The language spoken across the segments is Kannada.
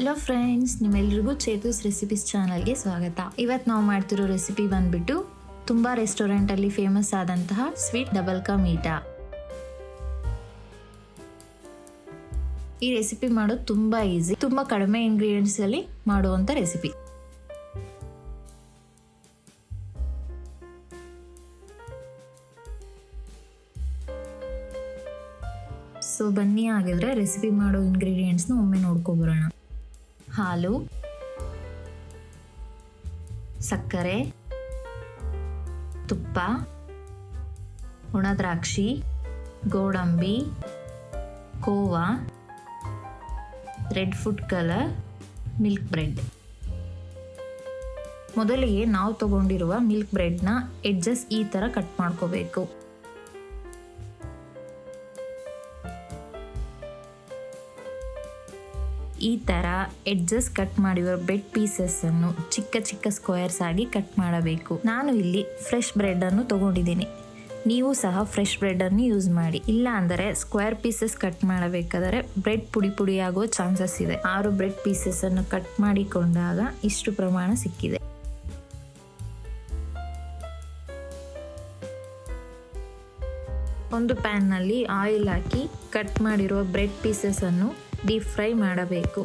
ಹಲೋ ಫ್ರೆಂಡ್ಸ್, ನಿಮ್ಮೆಲ್ರಿಗೂ ಚೇತುಸ್ ರೆಸಿಪೀಸ್ ಚಾನಲ್ಗೆ ಸ್ವಾಗತ. ಇವತ್ತು ನಾವು ಮಾಡ್ತಿರೋ ರೆಸಿಪಿ ಬಂದ್ಬಿಟ್ಟು ತುಂಬ ರೆಸ್ಟೋರೆಂಟಲ್ಲಿ ಫೇಮಸ್ ಆದಂತಹ ಸ್ವೀಟ್ ಡಬಲ್ ಕಾ ಮೀಠಾ. ಈ ರೆಸಿಪಿ ಮಾಡೋದು ತುಂಬ ಈಸಿ, ತುಂಬ ಕಡಿಮೆ ಇಂಗ್ರೀಡಿಯೆಂಟ್ಸ್ ಅಲ್ಲಿ ಮಾಡುವಂಥ ರೆಸಿಪಿ. ಸೊ ಬನ್ನಿ, ಆಗಿದ್ರೆ ರೆಸಿಪಿ ಮಾಡೋ ಇಂಗ್ರೀಡಿಯೆಂಟ್ಸ್ನ ಒಮ್ಮೆ ನೋಡ್ಕೊಬರೋಣ. ಹಾಲು, ಸಕ್ಕರೆ, ತುಪ್ಪ, ಒಣ ದ್ರಾಕ್ಷಿ, ಗೋಡಂಬಿ, khoa, red food colour, milk bread. ಮೊದಲಿಗೆ ನಾವು ತಗೊಂಡಿರುವ ಮಿಲ್ಕ್ ಬ್ರೆಡ್ನ ಎಡ್ಜಸ್ ಈ ಥರ ಕಟ್ ಮಾಡ್ಕೋಬೇಕು. ಈ ಥರ ಎಡ್ಜಸ್ ಕಟ್ ಮಾಡಿರೋ ಬ್ರೆಡ್ ಪೀಸಸ್ ಅನ್ನು ಚಿಕ್ಕ ಚಿಕ್ಕ ಸ್ಕ್ವೇರ್ಸ್ ಆಗಿ ಕಟ್ ಮಾಡಬೇಕು. ನಾನು ಇಲ್ಲಿ ಫ್ರೆಶ್ ಬ್ರೆಡ್ ಅನ್ನು ತಗೊಂಡಿದ್ದೀನಿ. ನೀವು ಸಹ ಫ್ರೆಶ್ ಬ್ರೆಡ್ ಅನ್ನು ಯೂಸ್ ಮಾಡಿ. ಇಲ್ಲ ಅಂದರೆ ಸ್ಕ್ವೇರ್ ಪೀಸಸ್ ಕಟ್ ಮಾಡಬೇಕಾದರೆ ಬ್ರೆಡ್ ಪುಡಿ ಪುಡಿ ಆಗೋ ಚಾನ್ಸಸ್ ಇದೆ. 6 ಬ್ರೆಡ್ ಪೀಸಸ್ ಅನ್ನು ಕಟ್ ಮಾಡಿಕೊಂಡಾಗ ಇಷ್ಟು ಪ್ರಮಾಣ ಸಿಕ್ಕಿದೆ. ಒಂದು ಪ್ಯಾನ್ನಲ್ಲಿ ಆಯಿಲ್ ಹಾಕಿ ಕಟ್ ಮಾಡಿರುವ ಬ್ರೆಡ್ ಪೀಸಸ್ ಅನ್ನು ಡೀಪ್ ಫ್ರೈ ಮಾಡಬೇಕು.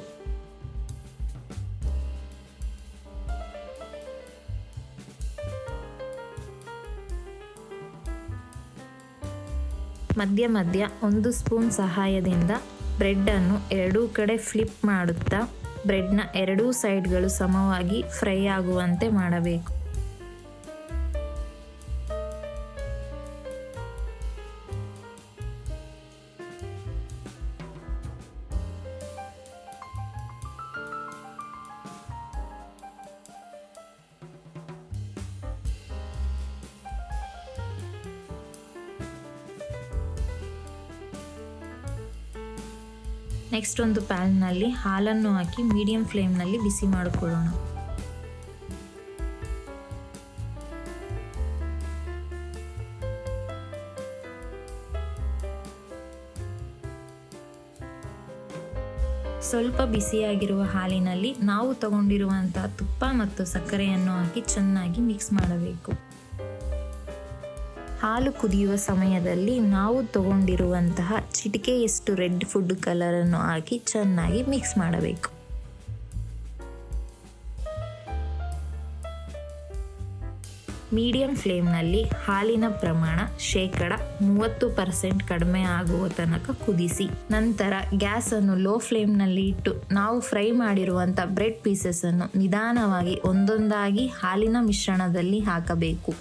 ಮಧ್ಯ ಮಧ್ಯ 1 ಸ್ಪೂನ್ ಸಹಾಯದಿಂದ ಬ್ರೆಡ್ ಅನ್ನು ಎರಡೂ ಕಡೆ ಫ್ಲಿಪ್ ಮಾಡುತ್ತಾ ಬ್ರೆಡ್ನ ಎರಡೂ ಸೈಡ್ಗಳು ಸಮವಾಗಿ ಫ್ರೈ ಆಗುವಂತೆ ಮಾಡಬೇಕು. ನೆಕ್ಸ್ಟ್ ಒಂದು ಪ್ಯಾನ್ನಲ್ಲಿ ಹಾಲನ್ನು ಹಾಕಿ ಮೀಡಿಯಂ ಫ್ಲೇಮ್ನಲ್ಲಿ ಬಿಸಿ ಮಾಡಿಕೊಳ್ಳೋಣ. ಸ್ವಲ್ಪ ಬಿಸಿಯಾಗಿರುವ ಹಾಲಿನಲ್ಲಿ ನಾವು ತಗೊಂಡಿರುವಂತಹ ತುಪ್ಪ ಮತ್ತು ಸಕ್ಕರೆಯನ್ನು ಹಾಕಿ ಚೆನ್ನಾಗಿ ಮಿಕ್ಸ್ ಮಾಡಬೇಕು. ಹಾಲು ಕುದಿಯುವ ಸಮಯದಲ್ಲಿ ನಾವು ತಗೊಂಡಿರುವಂತಹ ಚಿಟಿಕೆಯಷ್ಟು ರೆಡ್ ಫುಡ್ ಕಲರ್ ಅನ್ನು ಹಾಕಿ ಚೆನ್ನಾಗಿ ಮಿಕ್ಸ್ ಮಾಡಬೇಕು. ಮೀಡಿಯಂ ಫ್ಲೇಮ್ನಲ್ಲಿ ಹಾಲಿನ ಪ್ರಮಾಣ 30% ಕಡಿಮೆ ಆಗುವ ತನಕ ಕುದಿಸಿ. ನಂತರ ಗ್ಯಾಸ್ ಅನ್ನು ಲೋ ಫ್ಲೇಮ್ನಲ್ಲಿ ಇಟ್ಟು ನಾವು ಫ್ರೈ ಮಾಡಿರುವಂಥ ಬ್ರೆಡ್ ಪೀಸಸ್ ಅನ್ನು ನಿಧಾನವಾಗಿ ಒಂದೊಂದಾಗಿ ಹಾಲಿನ ಮಿಶ್ರಣದಲ್ಲಿ ಹಾಕಬೇಕು.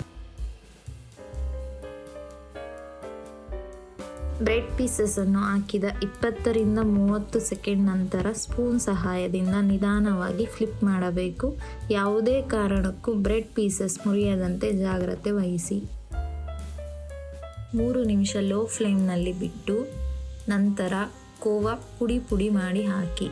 ಬ್ರೆಡ್ ಪೀಸಸ್ ಅನ್ನು ಹಾಕಿದ 20ರಿಂದ 30 ಸೆಕೆಂಡ್ ನಂತರ ಸ್ಪೂನ್ ಸಹಾಯದಿಂದ ನಿಧಾನವಾಗಿ ಫ್ಲಿಪ್ ಮಾಡಬೇಕು. ಯಾವುದೇ ಕಾರಣಕ್ಕೂ ಬ್ರೆಡ್ ಪೀಸಸ್ ಮುರಿಯದಂತೆ ಜಾಗ್ರತೆ ವಹಿಸಿ. 3 ನಿಮಿಷ ಲೋ ಫ್ಲೇಮ್ನಲ್ಲಿ ಬಿಟ್ಟು ನಂತರ ಕೋವಾ ಪುಡಿ ಪುಡಿ ಮಾಡಿ ಹಾಕಿ.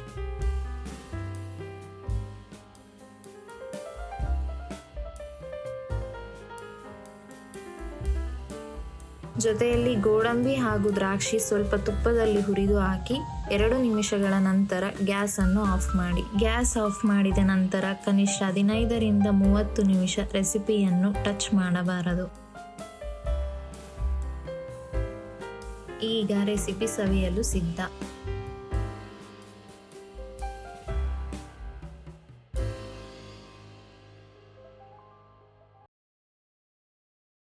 ಜೊತೆಯಲ್ಲಿ ಗೋಡಂಬಿ ಹಾಗೂ ದ್ರಾಕ್ಷಿ ಸ್ವಲ್ಪ ತುಪ್ಪದಲ್ಲಿ ಹುರಿದು ಹಾಕಿ 2 ನಿಮಿಷಗಳ ನಂತರ ಗ್ಯಾಸ್ ಅನ್ನು ಆಫ್ ಮಾಡಿ. ಗ್ಯಾಸ್ ಆಫ್ ಮಾಡಿದ ನಂತರ ಕನಿಷ್ಠ 15ರಿಂದ 30 ನಿಮಿಷ ರೆಸಿಪಿಯನ್ನು ಟಚ್ ಮಾಡಬಾರದು. ಈಗ ರೆಸಿಪಿ ಸವಿಯಲು ಸಿದ್ಧ.